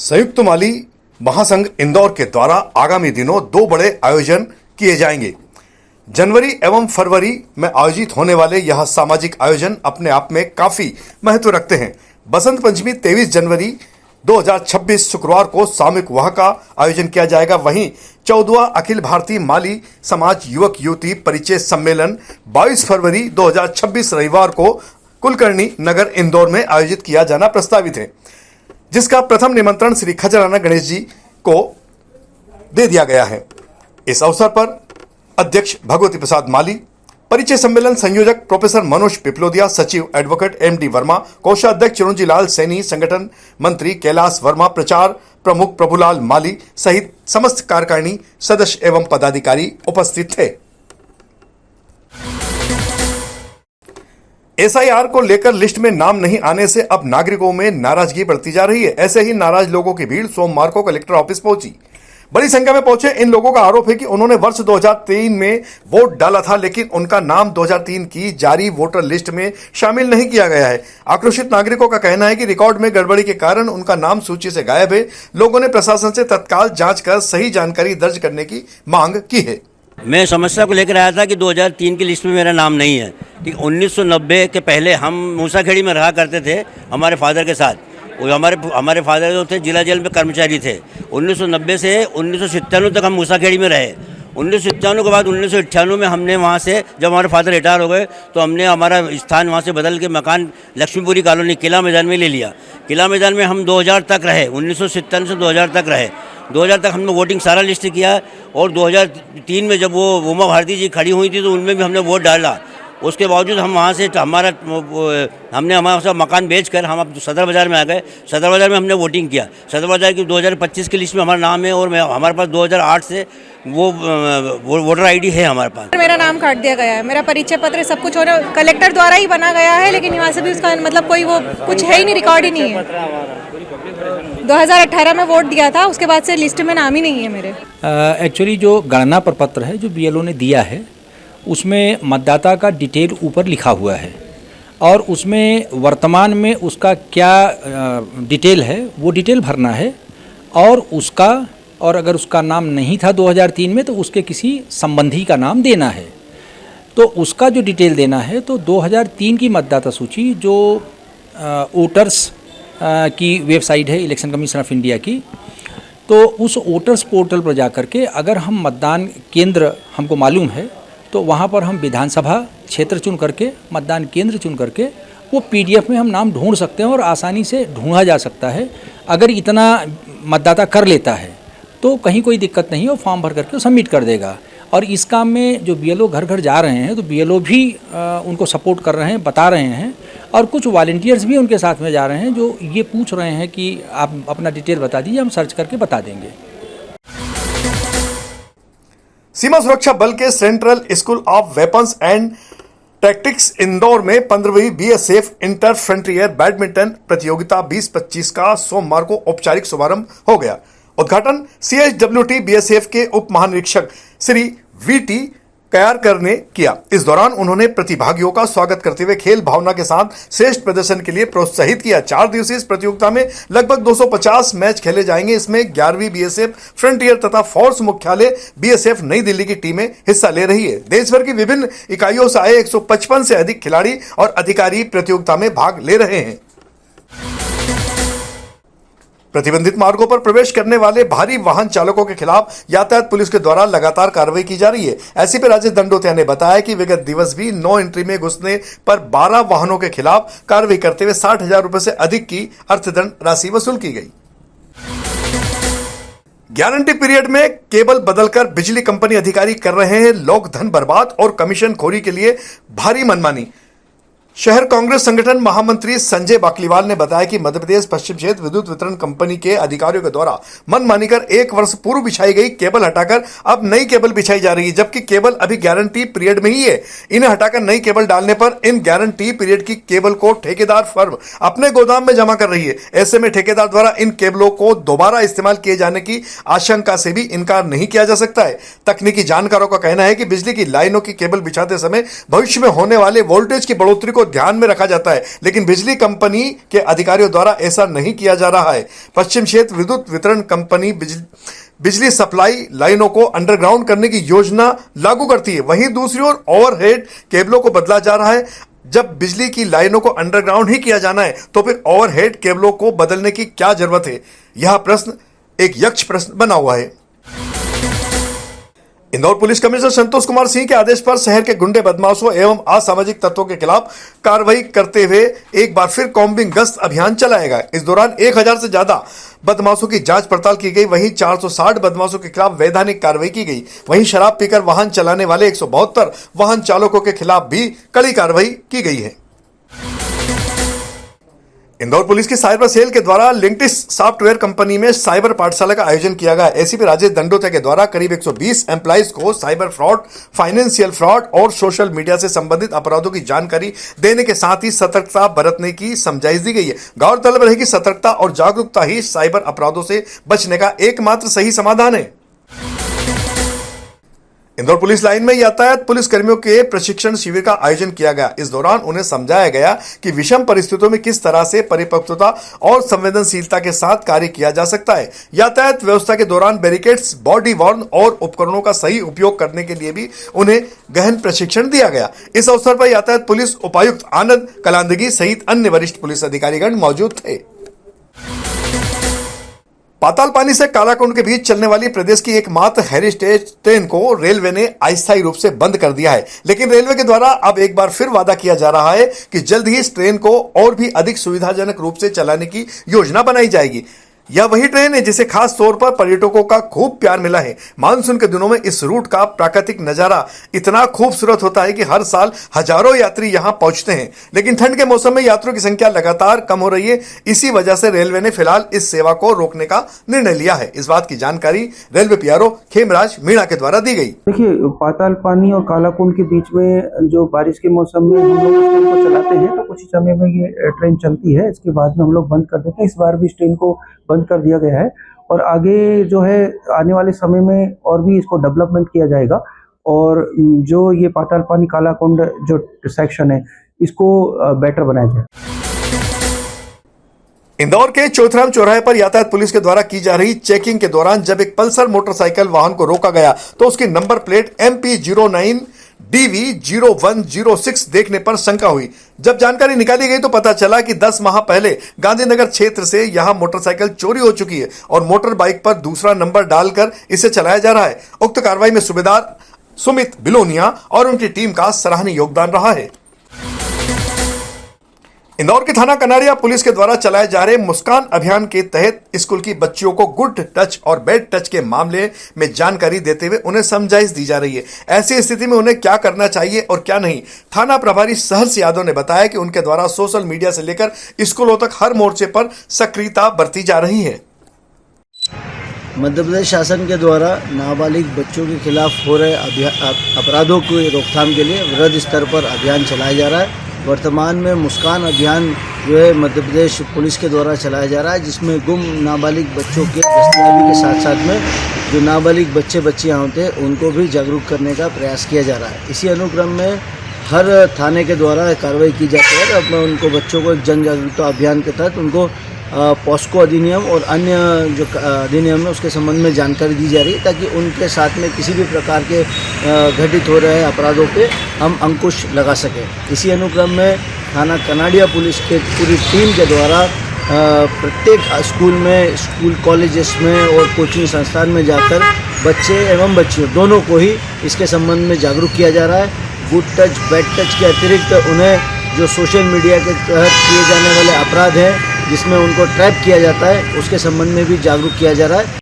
संयुक्त माली महासंघ इंदौर के द्वारा आगामी दिनों दो बड़े आयोजन किए जाएंगे। जनवरी एवं फरवरी में आयोजित होने वाले यह सामाजिक आयोजन अपने आप में काफी महत्व रखते हैं। बसंत पंचमी 23 जनवरी 2026 शुक्रवार को सामूहिक वह का आयोजन किया जाएगा। वहीं 14वां अखिल भारतीय माली समाज युवक युवती परिचय सम्मेलन 22 फरवरी 2026 रविवार को कुलकर्णी नगर इंदौर में आयोजित किया जाना प्रस्तावित है, जिसका प्रथम निमंत्रण श्री खजराना गणेश जी को दे दिया गया है। इस अवसर पर अध्यक्ष भगवती प्रसाद माली, परिचय सम्मेलन संयोजक प्रोफेसर मनोज पिपलोदिया, सचिव एडवोकेट एमडी वर्मा, कोषाध्यक्ष चिरंजी लाल सैनी, संगठन मंत्री कैलाश वर्मा, प्रचार प्रमुख प्रभुलाल माली सहित समस्त कार्यकारिणी सदस्य एवं पदाधिकारी उपस्थित थे। एसआईआर को लेकर लिस्ट में नाम नहीं आने से अब नागरिकों में नाराजगी बढ़ती जा रही है। ऐसे ही नाराज लोगों की भीड़ सोमवार को कलेक्टर ऑफिस पहुंची। बड़ी संख्या में पहुंचे इन लोगों का आरोप है कि उन्होंने वर्ष 2003 में वोट डाला था, लेकिन उनका नाम 2003 की जारी वोटर लिस्ट में शामिल नहीं किया गया है। आक्रोशित नागरिकों का कहना है कि रिकॉर्ड में गड़बड़ी के कारण उनका नाम सूची से गायब है। लोगों ने प्रशासन से तत्काल जांच कर सही जानकारी दर्ज करने की मांग की है। मैं समस्या को लेकर आया था कि 2003 की लिस्ट में मेरा नाम नहीं है। कि 1990 के पहले हम मूसाखेड़ी में रहा करते थे हमारे फादर के साथ। वो हमारे फादर जो थे जिला जेल में कर्मचारी थे। 1990 से 1997 तक हम मूसाखेड़ी में रहे। 1997 के बाद 1998 में हमने वहाँ से, जब हमारे फादर रिटायर हो गए तो हमने हमारा स्थान वहाँ से बदल के मकान लक्ष्मीपुरी कॉलोनी किला मैदान में ले लिया। किला मैदान में हम 2000 तक रहे। 1997 से 2000 तक रहे। 2000 तक हमने वोटिंग सारा लिस्ट किया और 2003 में जब वो उमा भारती जी खड़ी हुई थी तो उनमें भी हमने वोट डाला। उसके बावजूद हम वहाँ से हमने हमारा मकान बेचकर हम अब सदर बाज़ार में आ गए। सदर बाज़ार में हमने वोटिंग किया। सदर बाज़ार की 2025 की लिस्ट में हमारा नाम है और हमारे पास 2008 से वो वोटर आईडी है हमारे पास। मेरा नाम काट दिया गया है, मेरा परिचय पत्र सब कुछ और कलेक्टर द्वारा ही बना गया है, लेकिन यहाँ से भी उसका मतलब कोई वो कुछ है ही नहीं, रिकॉर्ड ही नहीं है। 2018 में वोट दिया था, उसके बाद से लिस्ट में नाम ही नहीं है मेरे। एक्चुअली जो गणना प्रपत्र है जो बीएलओ ने दिया है उसमें मतदाता का डिटेल ऊपर लिखा हुआ है और उसमें वर्तमान में उसका क्या डिटेल है वो डिटेल भरना है और अगर उसका नाम नहीं था 2003 में तो उसके किसी संबंधी का नाम देना है। तो उसका जो डिटेल देना है तो 2003 की मतदाता सूची जो वोटर्स की वेबसाइट है इलेक्शन कमीशन ऑफ इंडिया की, तो उस वोटर्स पोर्टल पर जा कर के अगर हम मतदान केंद्र हमको मालूम है तो वहाँ पर हम विधानसभा क्षेत्र चुन करके मतदान केंद्र चुन करके वो पीडीएफ में हम नाम ढूंढ सकते हैं और आसानी से ढूंढा जा सकता है। अगर इतना मतदाता कर लेता है तो कहीं कोई दिक्कत नहीं है, वो फॉर्म भर करके सबमिट कर देगा। और इस काम में जो बीएलओ घर घर जा रहे हैं तो बीएलओ भी उनको सपोर्ट कर रहे हैं, बता रहे हैं, और कुछ वॉलंटियर्स भी उनके साथ में जा रहे हैं जो ये पूछ रहे हैं कि आप अपना डिटेल बता दीजिए, हम सर्च करके बता देंगे। सीमा सुरक्षा बल के central school of weapons and tactics Indore में 15वीं बीएसएफ इंटर फ्रंटियर बैडमिंटन प्रतियोगिता 2025 का सोमवार को औपचारिक शुभारंभ हो गया। उद्घाटन सीएचडब्ल्यूटी बीएसएफ के उप महानिरीक्षक श्री वीटी कयारकर ने किया। इस दौरान उन्होंने प्रतिभागियों का स्वागत करते हुए खेल भावना के साथ श्रेष्ठ प्रदर्शन के लिए प्रोत्साहित किया। 4 दिवसीय इस प्रतियोगिता में लगभग 250 मैच खेले जाएंगे। इसमें 11वीं बीएसएफ फ्रंटियर तथा फोर्स मुख्यालय बीएसएफ नई दिल्ली की टीमें हिस्सा ले रही है। देश भर की विभिन्न इकाइयों से आए 155 से अधिक खिलाड़ी और अधिकारी प्रतियोगिता में भाग ले रहे हैं। प्रतिबंधित मार्गों पर प्रवेश करने वाले भारी वाहन चालकों के खिलाफ यातायात पुलिस के द्वारा लगातार कार्रवाई की जा रही है। एसपी राजेश दंडोतिया ने बताया कि विगत दिवस भी नो एंट्री में घुसने पर 12 वाहनों के खिलाफ कार्रवाई करते हुए 60,000 रुपए से अधिक की अर्थदंड राशि वसूल की गई। गारंटी पीरियड में केबल बदलकर बिजली कंपनी अधिकारी कर रहे हैं लोक धन बर्बाद और कमीशन खोरी के लिए भारी मनमानी। शहर कांग्रेस संगठन महामंत्री संजय बाकलीवाल ने बताया कि मध्य प्रदेश पश्चिम क्षेत्र विद्युत वितरण कंपनी के अधिकारियों के द्वारा मनमानी कर 1 वर्ष पूर्व बिछाई गई केबल हटाकर अब नई केबल बिछाई जा रही है, जबकि केबल अभी गारंटी पीरियड में ही है। इन्हें हटाकर नई केबल डालने पर इन गारंटी पीरियड की केबल को ठेकेदार फर्म अपने गोदाम में जमा कर रही है। ऐसे में ठेकेदार द्वारा इन केबलों को दोबारा इस्तेमाल किए जाने की आशंका से भी इनकार नहीं किया जा सकता है। तकनीकी जानकारों का कहना है कि बिजली की लाइनों की केबल बिछाते समय भविष्य में होने वाले वोल्टेज की बढ़ोतरी को को ध्यान में रखा जाता है, लेकिन बिजली कंपनी के अधिकारियों द्वारा ऐसा नहीं किया जा रहा है। पश्चिम क्षेत्र विद्युत वितरण कंपनी बिजली सप्लाई लाइनों को अंडरग्राउंड करने की योजना लागू करती है, वहीं दूसरी ओर ओवरहेड केबलों को बदला जा रहा है। जब बिजली की लाइनों को अंडरग्राउंड ही किया जाना है तो फिर ओवरहेड केबलों को बदलने की क्या जरूरत है? यह प्रश्न एक यक्ष प्रश्न बना हुआ है। इंदौर पुलिस कमिश्नर संतोष कुमार सिंह के आदेश पर शहर के गुंडे बदमाशों एवं असामाजिक तत्वों के खिलाफ कार्रवाई करते हुए एक बार फिर कॉम्बिंग गश्त अभियान चलाया गया। इस दौरान 1000 से ज्यादा बदमाशों की जांच पड़ताल की गई, वहीं 460 बदमाशों के खिलाफ वैधानिक कार्रवाई की गई। वहीं शराब पीकर वाहन चलाने वाले 172 वाहन चालकों के खिलाफ भी कड़ी कार्रवाई की गई है। इंदौर पुलिस की साइबर सेल के द्वारा लिंक्टिस सॉफ्टवेयर कंपनी में साइबर पाठशाला का आयोजन किया गया। एसीपी राजेश दंडोतिया के द्वारा करीब 120 एम्प्लॉइज को साइबर फ्रॉड, फाइनेंशियल फ्रॉड और सोशल मीडिया से संबंधित अपराधों की जानकारी देने के साथ ही सतर्कता बरतने की समझाइश दी गई है। गौरतलब रहे कि सतर्कता और जागरूकता ही साइबर अपराधों से बचने का एकमात्र सही समाधान है। इंदौर पुलिस लाइन में यातायात पुलिस कर्मियों के प्रशिक्षण शिविर का आयोजन किया गया। इस दौरान उन्हें समझाया गया कि विषम परिस्थितियों में किस तरह से परिपक्वता और संवेदनशीलता के साथ कार्य किया जा सकता है। यातायात व्यवस्था के दौरान बैरिकेड्स, बॉडी वार्न और उपकरणों का सही उपयोग करने के लिए भी उन्हें गहन प्रशिक्षण दिया गया। इस अवसर पर यातायात पुलिस उपायुक्त आनंद कलांदगी सहित अन्य वरिष्ठ पुलिस अधिकारीगण मौजूद थे। पातालपानी से कालाकुंड के बीच चलने वाली प्रदेश की एकमात्र हेरिटेज ट्रेन को रेलवे ने अस्थायी रूप से बंद कर दिया है, लेकिन रेलवे के द्वारा अब एक बार फिर वादा किया जा रहा है कि जल्द ही इस ट्रेन को और भी अधिक सुविधाजनक रूप से चलाने की योजना बनाई जाएगी। यह वही ट्रेन है जिसे खास तौर पर पर्यटकों का खूब प्यार मिला है। मानसून के दिनों में इस रूट का प्राकृतिक नजारा इतना खूबसूरत होता है कि हर साल हजारों यात्री यहां पहुंचते हैं, लेकिन ठंड के मौसम में यात्रियों की संख्या लगातार कम हो रही है। इसी वजह से रेलवे ने फिलहाल इस सेवा को रोकने का निर्णय लिया है। इस बात की जानकारी रेलवे पीआरओ खेमराज मीणा के द्वारा दी गई। देखिए, पातालपानी और कालाकुंड के बीच में जो बारिश के मौसम में हम लोग इस ट्रेन को चलाते हैं तो कुछ ही समय में ये ट्रेन चलती है, इसके बाद में हम लोग बंद कर देते हैं। इस बार भी इस ट्रेन को बंद कर दिया गया है और आगे जो है आने वाले समय में और भी इसको डेवलपमेंट किया जाएगा और जो ये पातालपानी कालाकुंड जो सेक्शन है इसको बेटर बनाया जाए। इंदौर के चौथराम चौराहे पर यातायात पुलिस के द्वारा की जा रही चेकिंग के दौरान जब एक पल्सर मोटरसाइकिल वाहन को रोका गया तो उसकी नंबर प्लेट MP09DV0106 देखने पर शंका हुई। जब जानकारी निकाली गई तो पता चला कि 10 माह पहले गांधीनगर क्षेत्र से यहां मोटरसाइकिल चोरी हो चुकी है और मोटर बाइक पर दूसरा नंबर डालकर इसे चलाया जा रहा है। उक्त कार्रवाई में सूबेदार सुमित बिलोनिया और उनकी टीम का सराहनीय योगदान रहा है। इंदौर के थाना कनाड़िया पुलिस के द्वारा चलाए जा रहे मुस्कान अभियान के तहत स्कूल की बच्चियों को गुड टच और बैड टच के मामले में जानकारी देते हुए उन्हें समझाइश दी जा रही है। ऐसी स्थिति में उन्हें क्या करना चाहिए और क्या नहीं। थाना प्रभारी सहर्ष यादव ने बताया कि उनके द्वारा सोशल मीडिया से लेकर स्कूलों तक हर मोर्चे पर सक्रियता बरती जा रही है। मध्य प्रदेश शासन के द्वारा नाबालिग बच्चों के खिलाफ हो रहे अपराधों की रोकथाम के लिए वृहद स्तर पर अभियान चलाया जा रहा है। वर्तमान में मुस्कान अभियान जो है मध्य प्रदेश पुलिस के द्वारा चलाया जा रहा है, जिसमें गुम नाबालिग बच्चों के दस्तयाबी के साथ साथ में जो नाबालिग बच्चे बच्चियाँ होते हैं उनको भी जागरूक करने का प्रयास किया जा रहा है। इसी अनुक्रम में हर थाने के द्वारा कार्रवाई की जाती है। अब उनको बच्चों को एक जन जागरूकता अभियान के तहत उनको पॉस्को अधिनियम और अन्य जो अधिनियम है उसके संबंध में जानकारी दी जा रही है ताकि उनके साथ में किसी भी प्रकार के घटित हो रहे अपराधों पे हम अंकुश लगा सकें। इसी अनुक्रम में थाना कनाड़िया पुलिस के पूरी टीम के द्वारा प्रत्येक स्कूल में, स्कूल कॉलेजेस में और कोचिंग संस्थान में जाकर बच्चे एवं बच्चियों दोनों को ही इसके संबंध में जागरूक किया जा रहा है। गुड टच, बैड टच के अतिरिक्त उन्हें जो सोशल मीडिया के तहत किए जाने वाले अपराध हैं जिसमें उनको ट्रैप किया जाता है उसके संबंध में भी जागरूक किया जा रहा है।